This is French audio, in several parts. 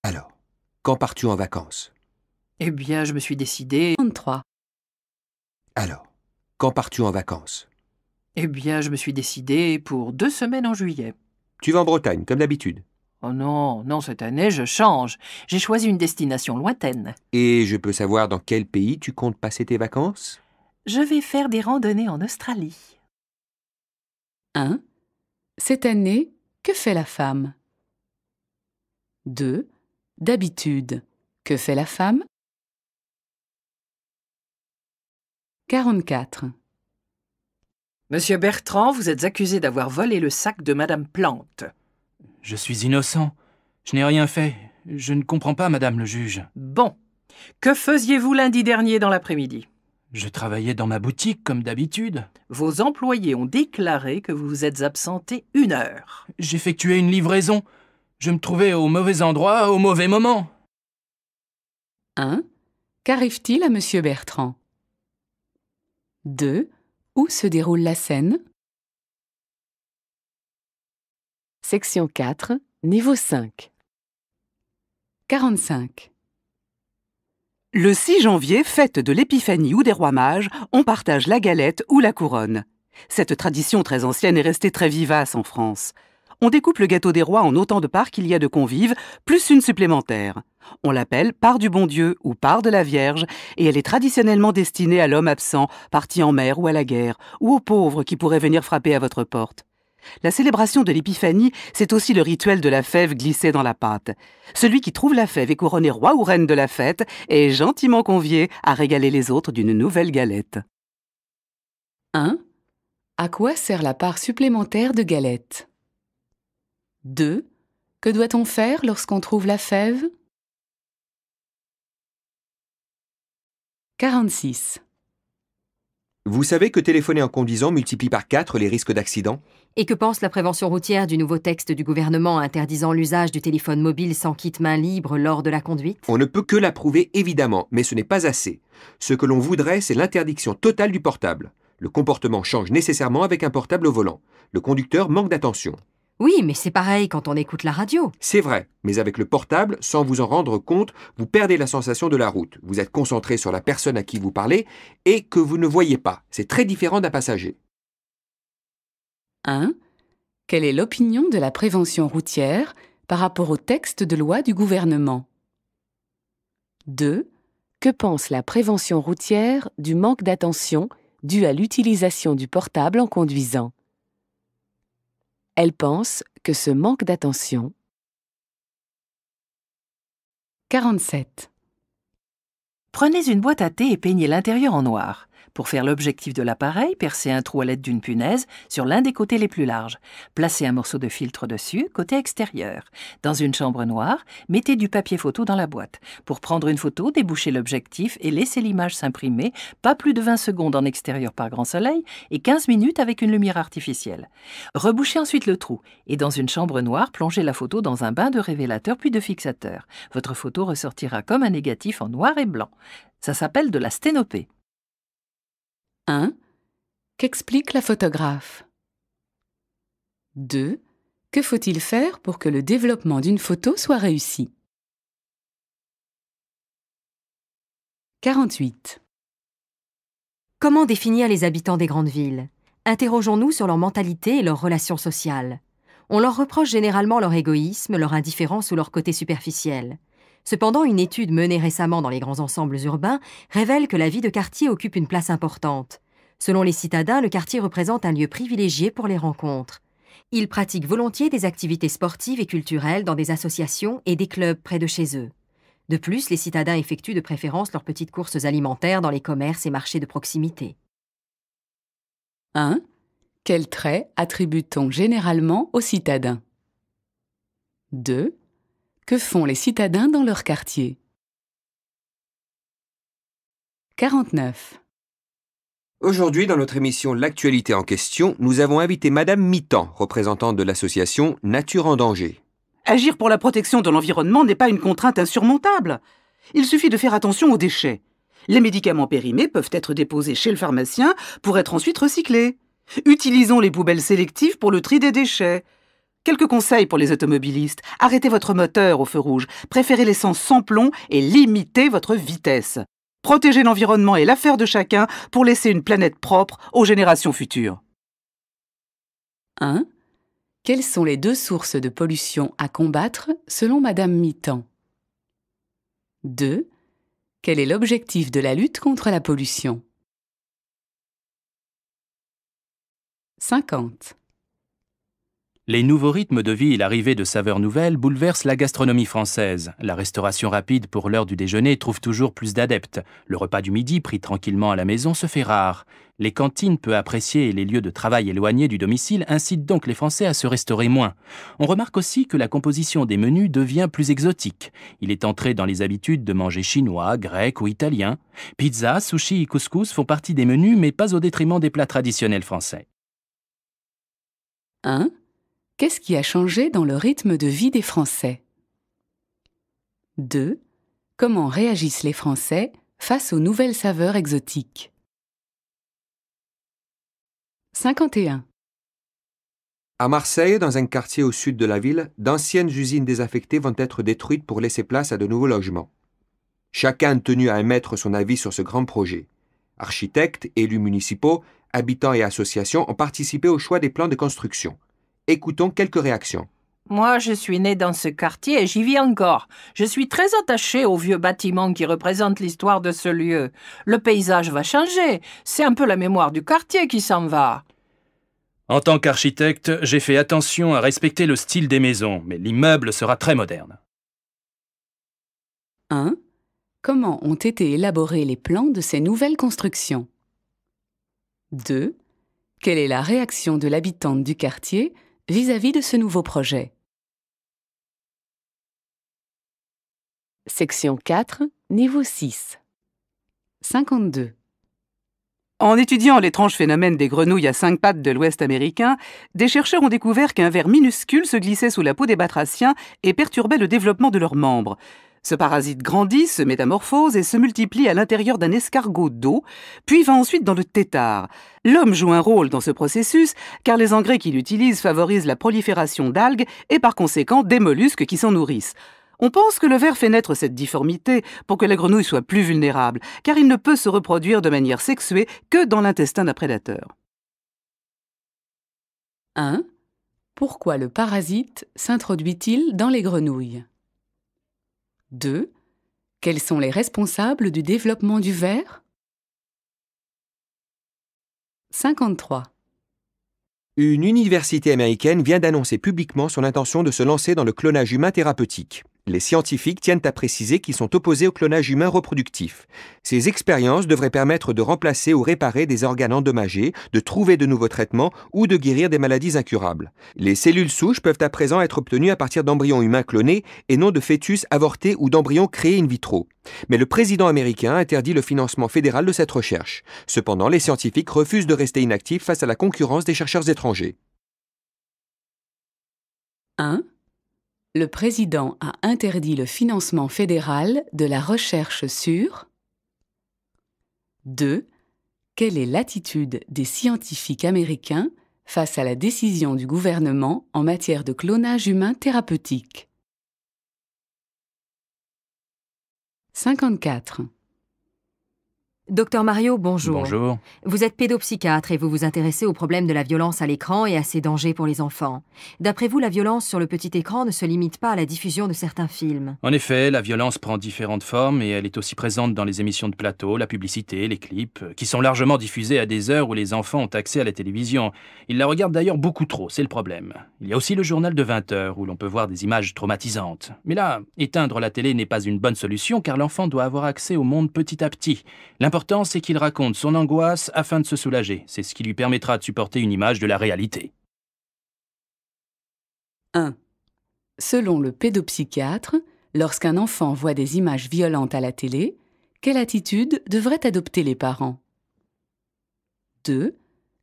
Alors, quand pars-tu en vacances? Eh bien, je me suis décidée. 33. Alors, quand pars-tu en vacances? Eh bien, je me suis décidée pour 2 semaines en juillet. Tu vas en Bretagne, comme d'habitude. Oh non, non, cette année, je change. J'ai choisi une destination lointaine. Et je peux savoir dans quel pays tu comptes passer tes vacances? Je vais faire des randonnées en Australie. 1. Cette année, que fait la femme? 2. D'habitude, que fait la femme? 44. Monsieur Bertrand, vous êtes accusé d'avoir volé le sac de Madame Plante. Je suis innocent. Je n'ai rien fait. Je ne comprends pas, madame le juge. Bon. Que faisiez-vous lundi dernier dans l'après-midi? Je travaillais dans ma boutique, comme d'habitude. Vos employés ont déclaré que vous vous êtes absenté 1 heure. J'effectuais une livraison. Je me trouvais au mauvais endroit, au mauvais moment. 1. Qu'arrive-t-il à Monsieur Bertrand? 2. Où se déroule la scène? Section 4, niveau 5. 45. Le 6 janvier, fête de l'Épiphanie ou des Rois Mages, on partage la galette ou la couronne. Cette tradition très ancienne est restée très vivace en France. On découpe le gâteau des rois en autant de parts qu'il y a de convives, plus une supplémentaire. On l'appelle part du bon Dieu ou part de la Vierge, et elle est traditionnellement destinée à l'homme absent, parti en mer ou à la guerre, ou aux pauvres qui pourraient venir frapper à votre porte. La célébration de l'Épiphanie, c'est aussi le rituel de la fève glissée dans la pâte. Celui qui trouve la fève est couronné roi ou reine de la fête et est gentiment convié à régaler les autres d'une nouvelle galette. 1. À quoi sert la part supplémentaire de galette? 2. Que doit-on faire lorsqu'on trouve la fève? 46. Vous savez que téléphoner en conduisant multiplie par 4 les risques d'accident? Et que pense la prévention routière du nouveau texte du gouvernement interdisant l'usage du téléphone mobile sans kit main libre lors de la conduite? On ne peut que l'approuver évidemment, mais ce n'est pas assez. Ce que l'on voudrait, c'est l'interdiction totale du portable. Le comportement change nécessairement avec un portable au volant. Le conducteur manque d'attention. Oui, mais c'est pareil quand on écoute la radio. C'est vrai, mais avec le portable, sans vous en rendre compte, vous perdez la sensation de la route. Vous êtes concentré sur la personne à qui vous parlez et que vous ne voyez pas. C'est très différent d'un passager. 1. Quelle est l'opinion de la prévention routière par rapport au texte de loi du gouvernement? 2. Que pense la prévention routière du manque d'attention dû à l'utilisation du portable en conduisant? Elle pense que ce manque d'attention. 47. Prenez une boîte à thé et peignez l'intérieur en noir. Pour faire l'objectif de l'appareil, percez un trou à l'aide d'une punaise sur l'un des côtés les plus larges. Placez un morceau de filtre dessus, côté extérieur. Dans une chambre noire, mettez du papier photo dans la boîte. Pour prendre une photo, débouchez l'objectif et laissez l'image s'imprimer, pas plus de 20 secondes en extérieur par grand soleil et 15 minutes avec une lumière artificielle. Rebouchez ensuite le trou et dans une chambre noire, plongez la photo dans un bain de révélateur puis de fixateur. Votre photo ressortira comme un négatif en noir et blanc. Ça s'appelle de la sténopée. 1. Qu'explique la photographe? 2. Que faut-il faire pour que le développement d'une photo soit réussi? 48. Comment définir les habitants des grandes villes? Interrogeons-nous sur leur mentalité et leurs relations sociales. On leur reproche généralement leur égoïsme, leur indifférence ou leur côté superficiel. Cependant, une étude menée récemment dans les grands ensembles urbains révèle que la vie de quartier occupe une place importante. Selon les citadins, le quartier représente un lieu privilégié pour les rencontres. Ils pratiquent volontiers des activités sportives et culturelles dans des associations et des clubs près de chez eux. De plus, les citadins effectuent de préférence leurs petites courses alimentaires dans les commerces et marchés de proximité. 1. Quels traits attribue-t-on généralement aux citadins? 2. Que font les citadins dans leur quartier? 49. Aujourd'hui, dans notre émission L'actualité en question, nous avons invité Madame Mittan, représentante de l'association Nature en danger. Agir pour la protection de l'environnement n'est pas une contrainte insurmontable. Il suffit de faire attention aux déchets. Les médicaments périmés peuvent être déposés chez le pharmacien pour être ensuite recyclés. Utilisons les poubelles sélectives pour le tri des déchets. Quelques conseils pour les automobilistes. Arrêtez votre moteur au feu rouge, préférez l'essence sans plomb et limitez votre vitesse. Protégez l'environnement est l'affaire de chacun pour laisser une planète propre aux générations futures. 1. Quelles sont les 2 sources de pollution à combattre selon Madame Mittan? 2. Quel est l'objectif de la lutte contre la pollution? 50. Les nouveaux rythmes de vie et l'arrivée de saveurs nouvelles bouleversent la gastronomie française. La restauration rapide pour l'heure du déjeuner trouve toujours plus d'adeptes. Le repas du midi, pris tranquillement à la maison, se fait rare. Les cantines peu appréciées et les lieux de travail éloignés du domicile incitent donc les Français à se restaurer moins. On remarque aussi que la composition des menus devient plus exotique. Il est entré dans les habitudes de manger chinois, grec ou italien. Pizza, sushi et couscous font partie des menus, mais pas au détriment des plats traditionnels français. 1. Qu'est-ce qui a changé dans le rythme de vie des Français? 2. Comment réagissent les Français face aux nouvelles saveurs exotiques? 51. À Marseille, dans un quartier au sud de la ville, d'anciennes usines désaffectées vont être détruites pour laisser place à de nouveaux logements. Chacun tenu à émettre son avis sur ce grand projet. Architectes, élus municipaux, habitants et associations ont participé au choix des plans de construction. Écoutons quelques réactions. Moi, je suis né dans ce quartier et j'y vis encore. Je suis très attaché aux vieux bâtiments qui représentent l'histoire de ce lieu. Le paysage va changer. C'est un peu la mémoire du quartier qui s'en va. En tant qu'architecte, j'ai fait attention à respecter le style des maisons, mais l'immeuble sera très moderne. 1. Comment ont été élaborés les plans de ces nouvelles constructions? 2. Quelle est la réaction de l'habitante du quartier vis-à-vis de ce nouveau projet? Section 4, niveau 6. 52. En étudiant l'étrange phénomène des grenouilles à 5 pattes de l'Ouest américain, des chercheurs ont découvert qu'un ver minuscule se glissait sous la peau des batraciens et perturbait le développement de leurs membres. Ce parasite grandit, se métamorphose et se multiplie à l'intérieur d'un escargot d'eau, puis va ensuite dans le tétard. L'homme joue un rôle dans ce processus, car les engrais qu'il utilise favorisent la prolifération d'algues et par conséquent des mollusques qui s'en nourrissent. On pense que le ver fait naître cette difformité pour que la grenouille soit plus vulnérable, car il ne peut se reproduire de manière sexuée que dans l'intestin d'un prédateur. 1. Pourquoi le parasite s'introduit-il dans les grenouilles? 2. Quels sont les responsables du développement du ver? 53. Une université américaine vient d'annoncer publiquement son intention de se lancer dans le clonage humain thérapeutique. Les scientifiques tiennent à préciser qu'ils sont opposés au clonage humain reproductif. Ces expériences devraient permettre de remplacer ou réparer des organes endommagés, de trouver de nouveaux traitements ou de guérir des maladies incurables. Les cellules souches peuvent à présent être obtenues à partir d'embryons humains clonés et non de fœtus avortés ou d'embryons créés in vitro. Mais le président américain interdit le financement fédéral de cette recherche. Cependant, les scientifiques refusent de rester inactifs face à la concurrence des chercheurs étrangers. 1. Le président a interdit le financement fédéral de la recherche sur. 2. Quelle est l'attitude des scientifiques américains face à la décision du gouvernement en matière de clonage humain thérapeutique? 54. Docteur Mario, bonjour. Bonjour. Vous êtes pédopsychiatre et vous vous intéressez au problème de la violence à l'écran et à ses dangers pour les enfants. D'après vous, la violence sur le petit écran ne se limite pas à la diffusion de certains films. En effet, la violence prend différentes formes et elle est aussi présente dans les émissions de plateau, la publicité, les clips, qui sont largement diffusés à des heures où les enfants ont accès à la télévision. Ils la regardent d'ailleurs beaucoup trop, c'est le problème. Il y a aussi le journal de 20 heures où l'on peut voir des images traumatisantes. Mais là, éteindre la télé n'est pas une bonne solution car l'enfant doit avoir accès au monde petit à petit. L'important, c'est qu'il raconte son angoisse afin de se soulager. C'est ce qui lui permettra de supporter une image de la réalité. 1. Selon le pédopsychiatre, lorsqu'un enfant voit des images violentes à la télé, quelle attitude devraient adopter les parents? 2.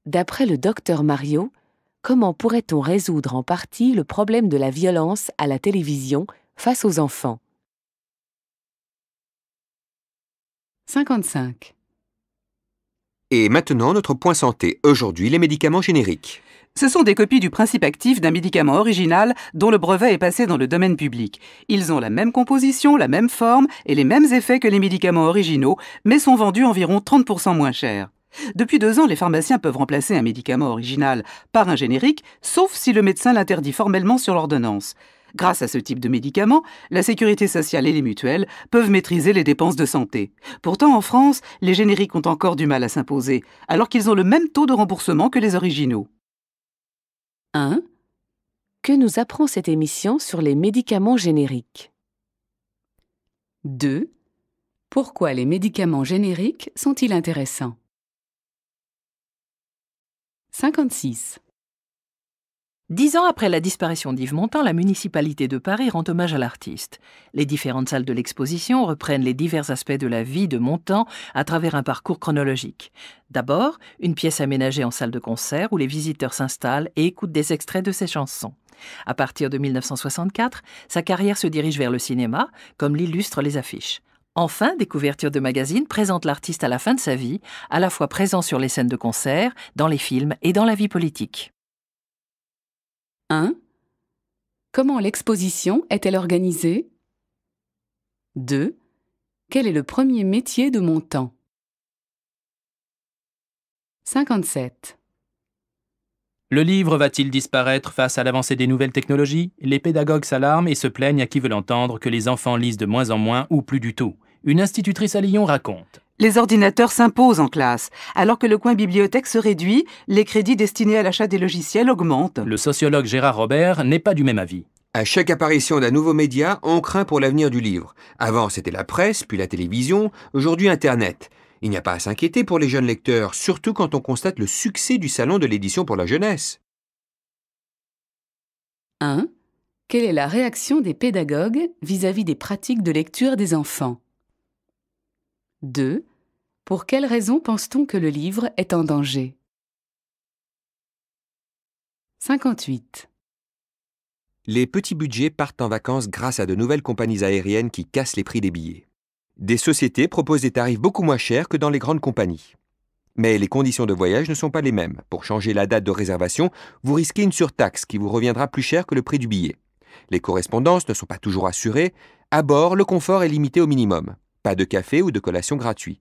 D'après le docteur Mario, comment pourrait-on résoudre en partie le problème de la violence à la télévision face aux enfants? 55. Et maintenant, notre point santé. Aujourd'hui, les médicaments génériques. Ce sont des copies du principe actif d'un médicament original dont le brevet est passé dans le domaine public. Ils ont la même composition, la même forme et les mêmes effets que les médicaments originaux, mais sont vendus environ 30% moins cher. Depuis 2 ans, les pharmaciens peuvent remplacer un médicament original par un générique, sauf si le médecin l'interdit formellement sur l'ordonnance. Grâce à ce type de médicament, la sécurité sociale et les mutuelles peuvent maîtriser les dépenses de santé. Pourtant, en France, les génériques ont encore du mal à s'imposer, alors qu'ils ont le même taux de remboursement que les originaux. 1. Que nous apprend cette émission sur les médicaments génériques? 2. Pourquoi les médicaments génériques sont-ils intéressants? 56. 10 ans après la disparition d'Yves Montand, la municipalité de Paris rend hommage à l'artiste. Les différentes salles de l'exposition reprennent les divers aspects de la vie de Montand à travers un parcours chronologique. D'abord, une pièce aménagée en salle de concert où les visiteurs s'installent et écoutent des extraits de ses chansons. À partir de 1964, sa carrière se dirige vers le cinéma, comme l'illustrent les affiches. Enfin, des couvertures de magazines présentent l'artiste à la fin de sa vie, à la fois présent sur les scènes de concert, dans les films et dans la vie politique. 1. Comment l'exposition est-elle organisée? 2. Quel est le premier métier de Montand? 57. Le livre va-t-il disparaître face à l'avancée des nouvelles technologies? Les pédagogues s'alarment et se plaignent à qui veut l'entendre que les enfants lisent de moins en moins ou plus du tout. Une institutrice à Lyon raconte. Les ordinateurs s'imposent en classe. Alors que le coin bibliothèque se réduit, les crédits destinés à l'achat des logiciels augmentent. Le sociologue Gérard Robert n'est pas du même avis. À chaque apparition d'un nouveau média, on craint pour l'avenir du livre. Avant, c'était la presse, puis la télévision, aujourd'hui Internet. Il n'y a pas à s'inquiéter pour les jeunes lecteurs, surtout quand on constate le succès du salon de l'édition pour la jeunesse. 1. Quelle est la réaction des pédagogues vis-à-vis des pratiques de lecture des enfants? 2. Pour quelles raisons pense-t-on que le livre est en danger? 58. Les petits budgets partent en vacances grâce à de nouvelles compagnies aériennes qui cassent les prix des billets. Des sociétés proposent des tarifs beaucoup moins chers que dans les grandes compagnies. Mais les conditions de voyage ne sont pas les mêmes. Pour changer la date de réservation, vous risquez une surtaxe qui vous reviendra plus cher que le prix du billet. Les correspondances ne sont pas toujours assurées. À bord, le confort est limité au minimum. Pas de café ou de collation gratuit.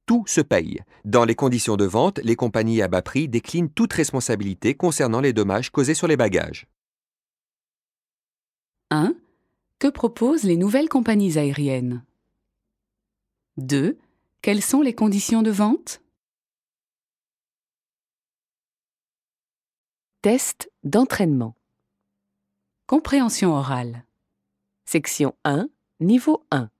Tout se paye. Dans les conditions de vente, les compagnies à bas prix déclinent toute responsabilité concernant les dommages causés sur les bagages. 1. Que proposent les nouvelles compagnies aériennes? 2. Quelles sont les conditions de vente? Test d'entraînement. Compréhension orale. Section 1, niveau 1.